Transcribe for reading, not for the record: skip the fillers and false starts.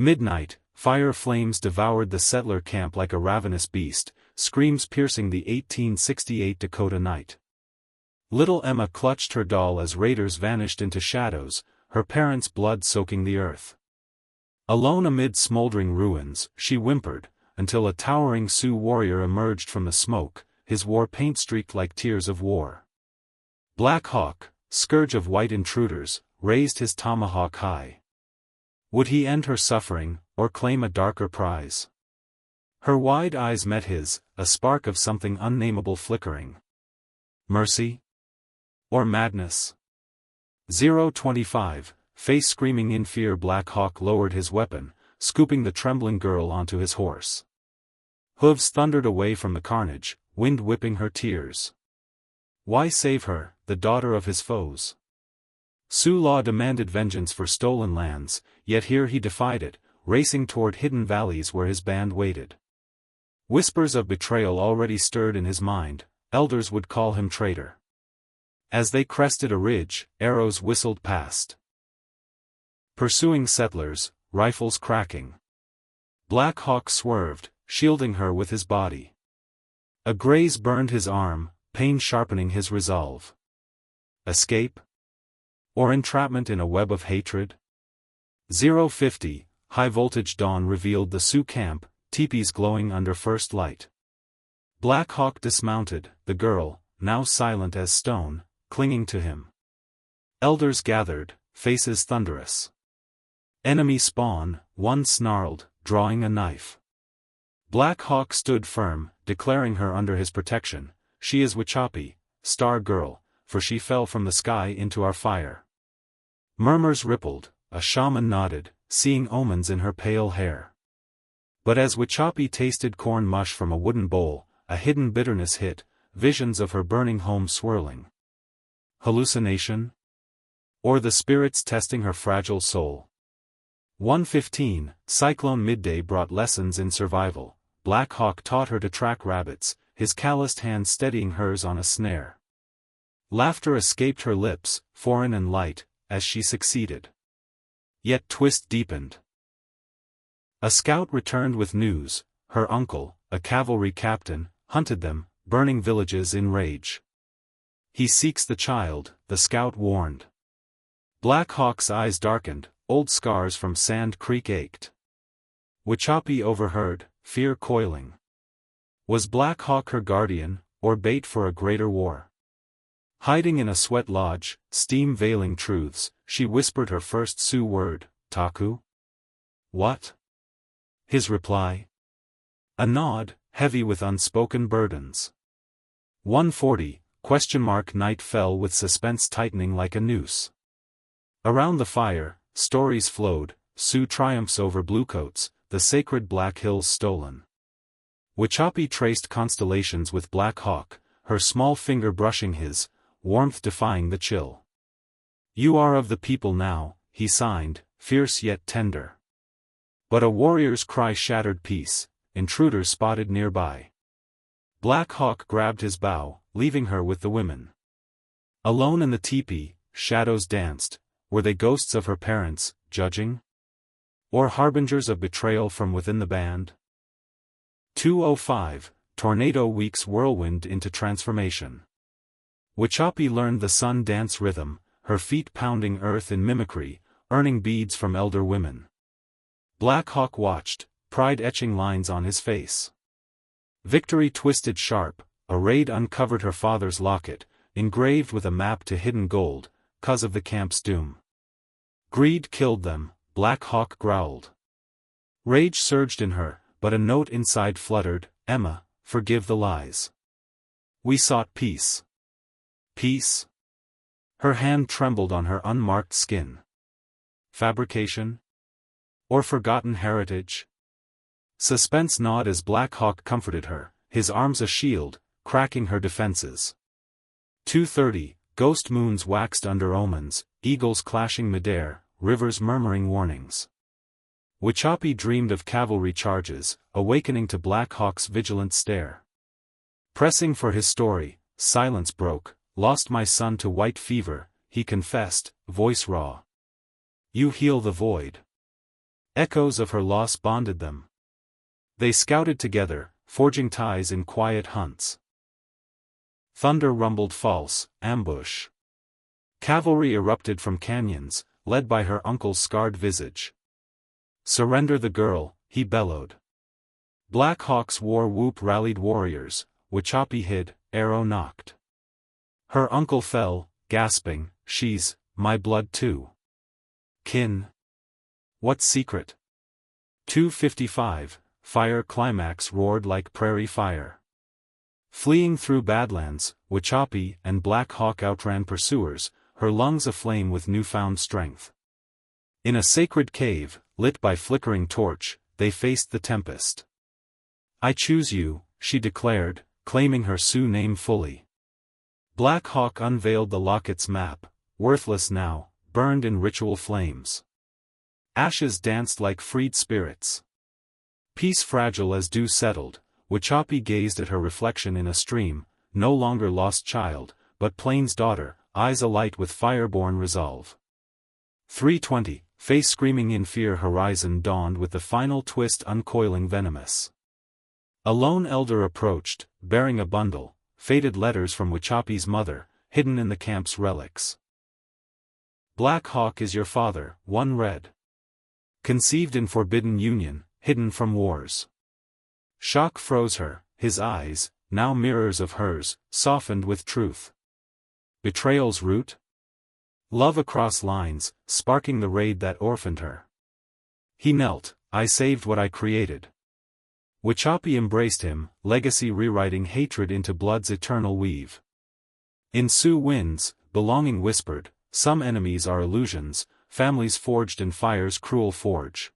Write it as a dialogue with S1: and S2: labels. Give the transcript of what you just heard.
S1: Midnight, fire flames devoured the settler camp like a ravenous beast, screams piercing the 1868 Dakota night. Little Emma clutched her doll as raiders vanished into shadows, her parents' blood soaking the earth. Alone amid smoldering ruins, she whimpered, until a towering Sioux warrior emerged from the smoke, his war paint streaked like tears of war. Black Hawk, scourge of white intruders, raised his tomahawk high. Would he end her suffering, or claim a darker prize? Her wide eyes met his, a spark of something unnameable flickering. Mercy? Or madness? 025, face screaming in fear. Black Hawk lowered his weapon, scooping the trembling girl onto his horse. Hooves thundered away from the carnage, wind whipping her tears. Why save her, the daughter of his foes? Sioux law demanded vengeance for stolen lands, yet here he defied it, racing toward hidden valleys where his band waited. Whispers of betrayal already stirred in his mind, elders would call him traitor. As they crested a ridge, arrows whistled past. Pursuing settlers, rifles cracking. Black Hawk swerved, shielding her with his body. A graze burned his arm, pain sharpening his resolve. Escape? Or entrapment in a web of hatred? 050, high-voltage dawn revealed the Sioux camp, teepees glowing under first light. Black Hawk dismounted, the girl, now silent as stone, clinging to him. Elders gathered, faces thunderous. Enemy spawn, one snarled, drawing a knife. Black Hawk stood firm, declaring her under his protection. She is Wichapi, Star Girl, for she fell from the sky into our fire. Murmurs rippled, a shaman nodded, seeing omens in her pale hair. But as Wichapi tasted corn mush from a wooden bowl, a hidden bitterness hit, visions of her burning home swirling. Hallucination? Or the spirits testing her fragile soul? 115, Cyclone Midday brought lessons in survival. Black Hawk taught her to track rabbits, his calloused hand steadying hers on a snare. Laughter escaped her lips, foreign and light, as she succeeded. Yet twist deepened. A scout returned with news. Her uncle, a cavalry captain, hunted them, burning villages in rage. He seeks the child, the scout warned. Black Hawk's eyes darkened, old scars from Sand Creek ached. Wichapi overheard, fear coiling. Was Black Hawk her guardian, or bait for a greater war? Hiding in a sweat lodge, steam veiling truths, she whispered her first Sioux word, Taku? What? His reply? A nod, heavy with unspoken burdens. 140, ? Night fell with suspense tightening like a noose. Around the fire, stories flowed, Sioux triumphs over bluecoats, the sacred Black Hills stolen. Wichapi traced constellations with Black Hawk, her small finger brushing his, warmth defying the chill. You are of the people now, he signed, fierce yet tender. But a warrior's cry shattered peace, intruders spotted nearby. Black Hawk grabbed his bow, leaving her with the women. Alone in the teepee, shadows danced. Were they ghosts of her parents, judging? Or harbingers of betrayal from within the band? 205, Tornado Week's whirlwind into transformation. Wichapi learned the sun dance rhythm, her feet pounding earth in mimicry, earning beads from elder women. Black Hawk watched, pride etching lines on his face. Victory twisted sharp, a raid uncovered her father's locket, engraved with a map to hidden gold, 'cause of the camp's doom. Greed killed them, Black Hawk growled. Rage surged in her, but a note inside fluttered, Emma, forgive the lies. We sought peace. Peace? Her hand trembled on her unmarked skin. Fabrication? Or forgotten heritage? Suspense gnawed as Black Hawk comforted her, his arms a shield, cracking her defenses. 230, Ghost moons waxed under omens, eagles clashing midair, rivers murmuring warnings. Wichapi dreamed of cavalry charges, awakening to Black Hawk's vigilant stare. Pressing for his story, silence broke, lost my son to white fever, he confessed, voice raw. You heal the void. Echoes of her loss bonded them. They scouted together, forging ties in quiet hunts. Thunder rumbled false, ambush. Cavalry erupted from canyons, led by her uncle's scarred visage. Surrender the girl, he bellowed. Black Hawk's war whoop rallied warriors, Wauchope hid, arrow knocked. Her uncle fell, gasping, she's my blood too. Kin. What secret? 2:55, fire climax roared like prairie fire. Fleeing through Badlands, Wauchope and Black Hawk outran pursuers, her lungs aflame with newfound strength. In a sacred cave, lit by flickering torch, they faced the tempest. I choose you, she declared, claiming her Sioux name fully. Black Hawk unveiled the locket's map, worthless now, burned in ritual flames. Ashes danced like freed spirits. Peace fragile as dew settled, Wauchope gazed at her reflection in a stream, no longer lost child, but Plains daughter, eyes alight with fire-born resolve. 3:20, face screaming in fear, horizon dawned with the final twist uncoiling venomous. A lone elder approached, bearing a bundle, faded letters from Wauchope's mother, hidden in the camp's relics. Black Hawk is your father, one read. Conceived in forbidden union, hidden from wars. Shock froze her, his eyes, now mirrors of hers, softened with truth. Betrayal's root? Love across lines, sparking the raid that orphaned her. He knelt, I saved what I created. Wauchope embraced him, legacy rewriting hatred into blood's eternal weave. In Sioux winds, belonging whispered, some enemies are illusions, families forged in fire's cruel forge.